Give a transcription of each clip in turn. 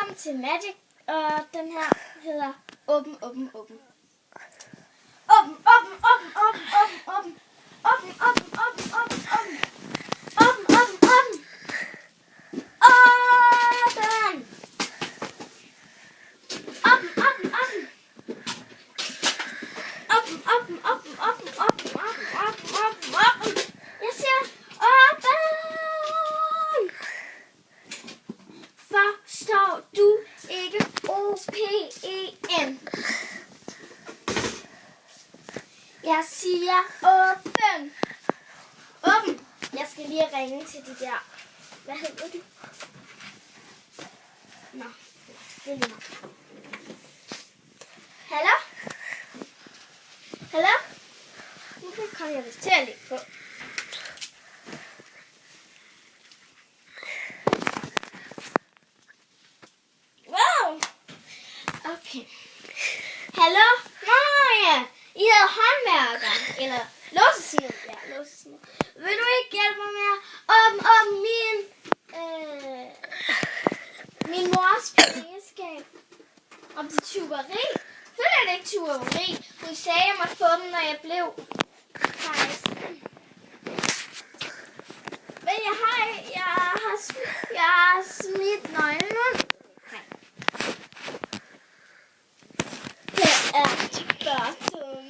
Velkommen til Magic, og den her hedder Åben, åben, åben. Åben, åben, åben, åben, åben, åben. Åben, åben, åben, åben, åben. Åben, åben, åben. Åben. Åben, åben, åben. Åben, åben, åben, åben, åben, åben, åben, åben. Jeg siger åben. Forstår du ikke O-P-E-N? Jeg siger åben. Åben. Jeg skal lige ringe til de der. Hvad hedder du? Nå, det er lige nok. Hallo? Hallo? Nu kommer jeg vist til at lægge på. Wow! Okay. Hallo? Nå ja. I hedder håndværker. Eller låsesmed. Ja, låsesmed. Vil du ikke hjælpe mig med om min mors pengeskab? Om det tyveri? Føler det ikke tyveri? Hun sagde, jeg måtte få dem, når jeg blev 16. Men jeg har smidt nøglen. Det er bottom.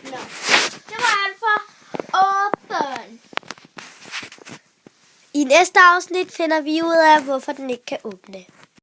Nå, det var alt for åben. I næste afsnit finder vi ud af, hvorfor den ikke kan åbne.